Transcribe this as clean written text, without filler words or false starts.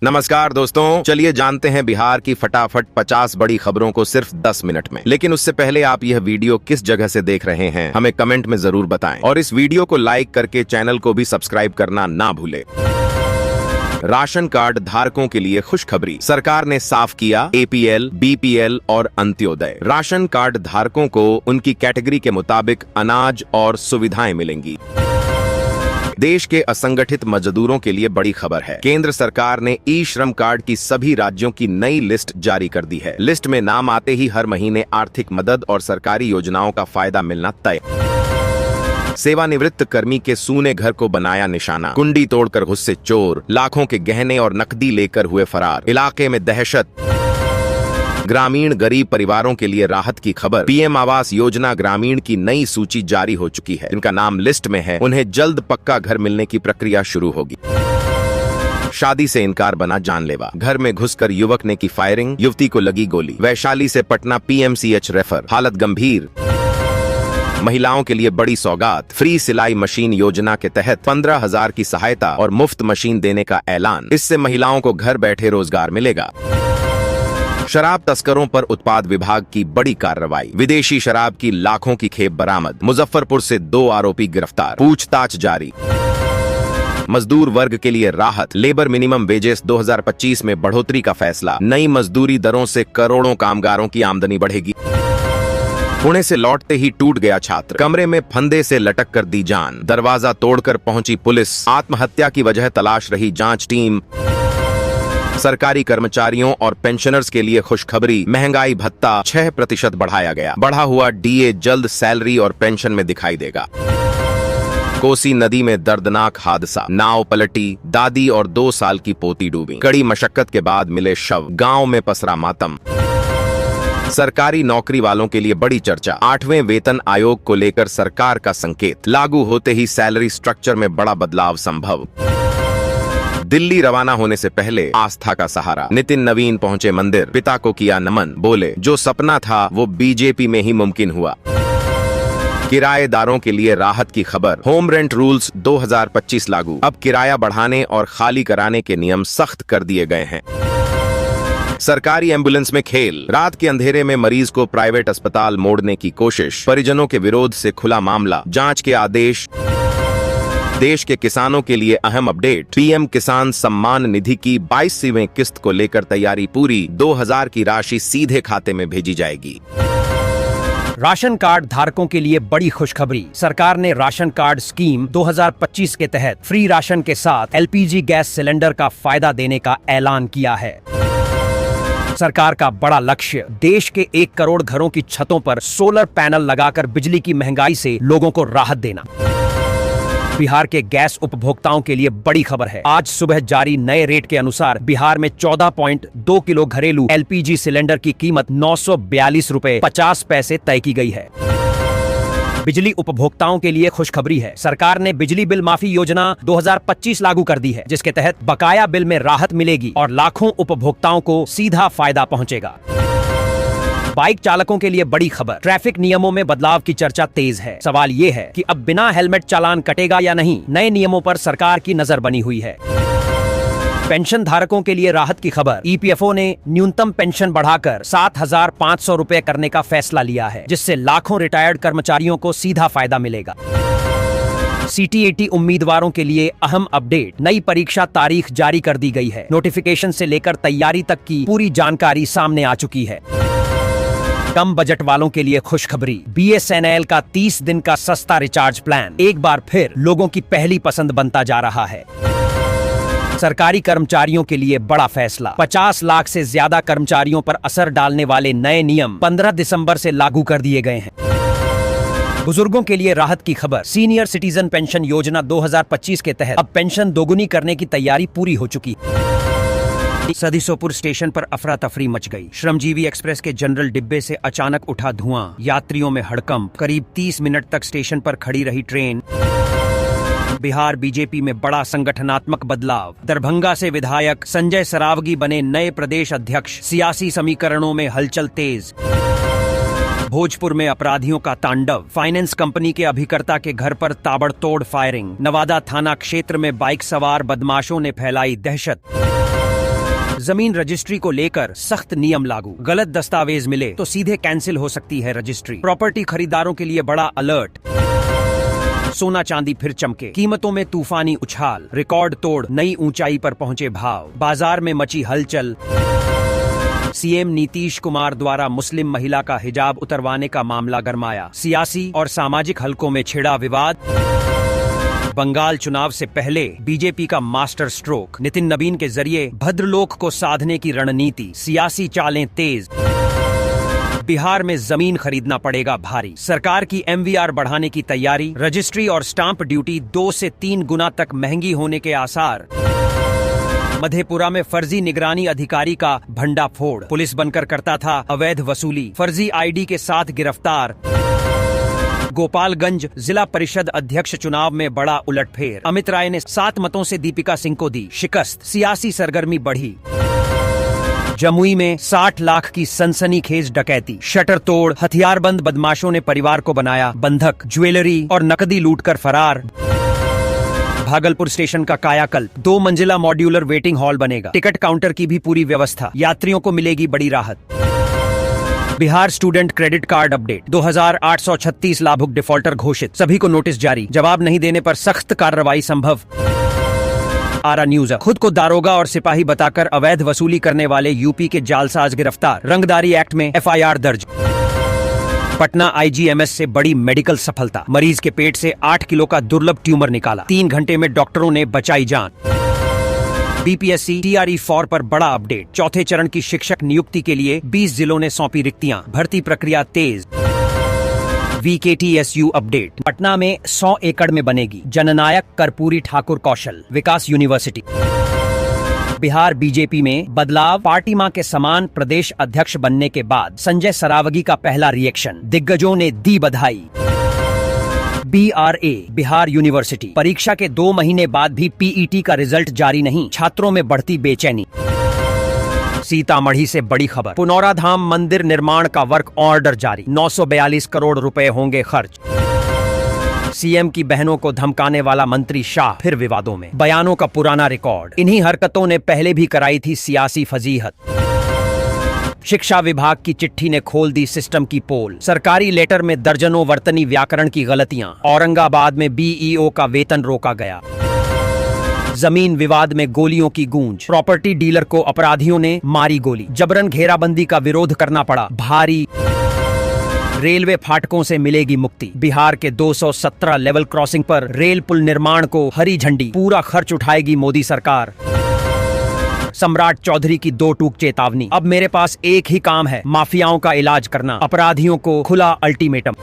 नमस्कार दोस्तों, चलिए जानते हैं बिहार की फटाफट 50 बड़ी खबरों को सिर्फ 10 मिनट में। लेकिन उससे पहले आप यह वीडियो किस जगह से देख रहे हैं हमें कमेंट में जरूर बताएं और इस वीडियो को लाइक करके चैनल को भी सब्सक्राइब करना ना भूलें। राशन कार्ड धारकों के लिए खुशखबरी, सरकार ने साफ किया APL, BPL और अंत्योदय राशन कार्ड धारकों को उनकी कैटेगरी के मुताबिक अनाज और सुविधाएं मिलेंगी। देश के असंगठित मजदूरों के लिए बड़ी खबर है। केंद्र सरकार ने ई-श्रम कार्ड की सभी राज्यों की नई लिस्ट जारी कर दी है। लिस्ट में नाम आते ही हर महीने आर्थिक मदद और सरकारी योजनाओं का फायदा मिलना तय। सेवानिवृत्त कर्मी के सूने घर को बनाया निशाना, कुंडी तोड़कर घुसे चोर, लाखों के गहने और नकदी लेकर हुए फरार, इलाके में दहशत। ग्रामीण गरीब परिवारों के लिए राहत की खबर, PM आवास योजना ग्रामीण की नई सूची जारी हो चुकी है। इनका नाम लिस्ट में है, उन्हें जल्द पक्का घर मिलने की प्रक्रिया शुरू होगी। शादी से इनकार बना जानलेवा, घर में घुसकर युवक ने की फायरिंग, युवती को लगी गोली। वैशाली से पटना PMCH रेफर, हालत गंभीर। महिलाओं के लिए बड़ी सौगात, फ्री सिलाई मशीन योजना के तहत 15,000 की सहायता और मुफ्त मशीन देने का ऐलान। इससे महिलाओं को घर बैठे रोजगार मिलेगा। शराब तस्करों पर उत्पाद विभाग की बड़ी कार्रवाई, विदेशी शराब की लाखों की खेप बरामद। मुजफ्फरपुर से 2 आरोपी गिरफ्तार, पूछताछ जारी। मजदूर वर्ग के लिए राहत, लेबर मिनिमम वेजेस 2025 में बढ़ोतरी का फैसला। नई मजदूरी दरों से करोड़ों कामगारों की आमदनी बढ़ेगी। पुणे से लौटते ही टूट गया छात्र, कमरे में फंदे से लटक कर दी जान। दरवाजा तोड़कर पहुंची पुलिस, आत्महत्या की वजह तलाश रही जांच टीम। सरकारी कर्मचारियों और पेंशनर्स के लिए खुशखबरी, महंगाई भत्ता 6% बढ़ाया गया। बढ़ा हुआ DA जल्द सैलरी और पेंशन में दिखाई देगा। कोसी नदी में दर्दनाक हादसा, नाव पलटी, दादी और 2 साल की पोती डूबी। कड़ी मशक्कत के बाद मिले शव, गांव में पसरा मातम। सरकारी नौकरी वालों के लिए बड़ी चर्चा, 8वें वेतन आयोग को लेकर सरकार का संकेत। लागू होते ही सैलरी स्ट्रक्चर में बड़ा बदलाव संभव। दिल्ली रवाना होने से पहले आस्था का सहारा, नितिन नवीन पहुंचे मंदिर, पिता को किया नमन। बोले, जो सपना था वो BJP में ही मुमकिन हुआ। किराएदारों के लिए राहत की खबर, होम रेंट रूल्स 2025 लागू। अब किराया बढ़ाने और खाली कराने के नियम सख्त कर दिए गए हैं। सरकारी एम्बुलेंस में खेल, रात के अंधेरे में मरीज को प्राइवेट अस्पताल मोड़ने की कोशिश। परिजनों के विरोध से खुला मामला, जांच के आदेश। देश के किसानों के लिए अहम अपडेट, PM किसान सम्मान निधि की 22वीं किस्त को लेकर तैयारी पूरी। 2,000 की राशि सीधे खाते में भेजी जाएगी। राशन कार्ड धारकों के लिए बड़ी खुशखबरी, सरकार ने राशन कार्ड स्कीम 2025 के तहत फ्री राशन के साथ LPG गैस सिलेंडर का फायदा देने का ऐलान किया है। सरकार का बड़ा लक्ष्य, देश के 1 करोड़ घरों की छतों पर सोलर पैनल लगाकर बिजली की महंगाई से लोगों को राहत देना। बिहार के गैस उपभोक्ताओं के लिए बड़ी खबर है। आज सुबह जारी नए रेट के अनुसार बिहार में 14.2 किलो घरेलू LPG सिलेंडर की कीमत 942 रुपए 50 पैसे तय की गई है। बिजली उपभोक्ताओं के लिए खुशखबरी है, सरकार ने बिजली बिल माफी योजना 2025 लागू कर दी है, जिसके तहत बकाया बिल में राहत मिलेगी और लाखों उपभोक्ताओं को सीधा फायदा पहुंचेगा। बाइक चालकों के लिए बड़ी खबर, ट्रैफिक नियमों में बदलाव की चर्चा तेज है। सवाल ये है कि अब बिना हेलमेट चालान कटेगा या नहीं। नए नियमों पर सरकार की नजर बनी हुई है। पेंशन धारकों के लिए राहत की खबर, EPFO ने न्यूनतम पेंशन बढ़ाकर 7,500 रुपए करने का फैसला लिया है, जिससे लाखों रिटायर्ड कर्मचारियों को सीधा फायदा मिलेगा। CTET उम्मीदवारों के लिए अहम अपडेट, नई परीक्षा तारीख जारी कर दी गई है। नोटिफिकेशन से लेकर तैयारी तक की पूरी जानकारी सामने आ चुकी है। कम बजट वालों के लिए खुशखबरी, BSNL का 30 दिन का सस्ता रिचार्ज प्लान एक बार फिर लोगों की पहली पसंद बनता जा रहा है। सरकारी कर्मचारियों के लिए बड़ा फैसला, 50 लाख से ज्यादा कर्मचारियों पर असर डालने वाले नए नियम 15 दिसंबर से लागू कर दिए गए हैं। बुजुर्गों के लिए राहत की खबर, सीनियर सिटीजन पेंशन योजना 2025 के तहत अब पेंशन दोगुनी करने की तैयारी पूरी हो चुकी है। सदीसोपुर स्टेशन पर अफरा तफरी मच गई। श्रमजीवी एक्सप्रेस के जनरल डिब्बे से अचानक उठा धुआं, यात्रियों में हड़कंप। करीब 30 मिनट तक स्टेशन पर खड़ी रही ट्रेन। बिहार BJP में बड़ा संगठनात्मक बदलाव, दरभंगा से विधायक संजय सरावगी बने नए प्रदेश अध्यक्ष। सियासी समीकरणों में हलचल तेज। भोजपुर में अपराधियों का तांडव, फाइनेंस कंपनी के अभिकर्ता के घर पर ताबड़तोड़ फायरिंग। नवादा थाना क्षेत्र में बाइक सवार बदमाशों ने फैलाई दहशत। जमीन रजिस्ट्री को लेकर सख्त नियम लागू, गलत दस्तावेज मिले तो सीधे कैंसिल हो सकती है रजिस्ट्री। प्रॉपर्टी खरीदारों के लिए बड़ा अलर्ट, सोना चांदी फिर चमके, कीमतों में तूफानी उछाल, रिकॉर्ड तोड़ नई ऊंचाई पर पहुंचे भाव, बाजार में मची हलचल। सीएम नीतीश कुमार द्वारा मुस्लिम महिला का हिजाब उतरवाने का मामला गरमाया, सियासी और सामाजिक हलकों में छिड़ा विवाद। बंगाल चुनाव से पहले बीजेपी का मास्टर स्ट्रोक, नितिन नबीन के जरिए भद्रलोक को साधने की रणनीति, सियासी चालें तेज। बिहार में जमीन खरीदना पड़ेगा भारी, सरकार की एमवीआर बढ़ाने की तैयारी, रजिस्ट्री और स्टांप ड्यूटी 2 से 3 गुना तक महंगी होने के आसार। मधेपुरा में फर्जी निगरानी अधिकारी का भंडाफोड़, पुलिस बनकर करता था अवैध वसूली, फर्जी आईडी के साथ गिरफ्तार। गोपालगंज जिला परिषद अध्यक्ष चुनाव में बड़ा उलटफेर, अमित राय ने 7 मतों से दीपिका सिंह को दी शिकस्त, सियासी सरगर्मी बढ़ी। जमुई में 60 लाख की सनसनीखेज डकैती, शटर तोड़, हथियारबंद बदमाशों ने परिवार को बनाया बंधक, ज्वेलरी और नकदी लूटकर फरार। भागलपुर स्टेशन का कायाकल्प, 2 मंजिला मॉड्यूलर वेटिंग हॉल बनेगा, टिकट काउंटर की भी पूरी व्यवस्था, यात्रियों को मिलेगी बड़ी राहत। Bihar student credit card update, 2836 लाभुक डिफॉल्टर घोषित, सभी को नोटिस जारी, जवाब नहीं देने पर सख्त कार्रवाई संभव। आरा न्यूज, खुद को दारोगा और सिपाही बताकर अवैध वसूली करने वाले यूपी के जालसाज गिरफ्तार, रंगदारी एक्ट में एफआईआर दर्ज। पटना आईजीएमएस से बड़ी मेडिकल सफलता, मरीज के पेट से 8 किलो का दुर्लभ ट्यूमर निकाला, 3 घंटे में डॉक्टरों ने बचाई जान। बीपीएससी टीआरई 4 पर बड़ा अपडेट, चौथे चरण की शिक्षक नियुक्ति के लिए 20 जिलों ने सौंपी रिक्तियां, भर्ती प्रक्रिया तेज। वीकेटीएसयू अपडेट, पटना में 100 एकड़ में बनेगी जननायक कर्पूरी ठाकुर कौशल विकास यूनिवर्सिटी। बिहार बीजेपी में बदलाव, पार्टी मां के समान प्रदेश अध्यक्ष बनने के बाद संजय सरावगी का पहला रिएक्शन, दिग्गजों ने दी बधाई। बीआरए बिहार यूनिवर्सिटी, परीक्षा के 2 महीने बाद भी पीईटी का रिजल्ट जारी नहीं, छात्रों में बढ़ती बेचैनी। सीतामढ़ी से बड़ी खबर, पुनौरा धाम मंदिर निर्माण का वर्क ऑर्डर जारी, 942 करोड़ रुपए होंगे खर्च। सीएम की बहनों को धमकाने वाला मंत्री शाह फिर विवादों में, बयानों का पुराना रिकॉर्ड, इन्हीं हरकतों ने पहले भी कराई थी सियासी फजीहत। शिक्षा विभाग की चिट्ठी ने खोल दी सिस्टम की पोल, सरकारी लेटर में दर्जनों वर्तनी व्याकरण की गलतियां, औरंगाबाद में बीईओ का वेतन रोका गया। जमीन विवाद में गोलियों की गूंज, प्रॉपर्टी डीलर को अपराधियों ने मारी गोली, जबरन घेराबंदी का विरोध करना पड़ा भारी। रेलवे फाटकों से मिलेगी मुक्ति, बिहार के 217 लेवल क्रॉसिंग पर रेल पुल निर्माण को हरी झंडी, पूरा खर्च उठाएगी मोदी सरकार। सम्राट चौधरी की 2 टूक चेतावनी, अब मेरे पास एक ही काम है, माफियाओं का इलाज करना, अपराधियों को खुला अल्टीमेटम।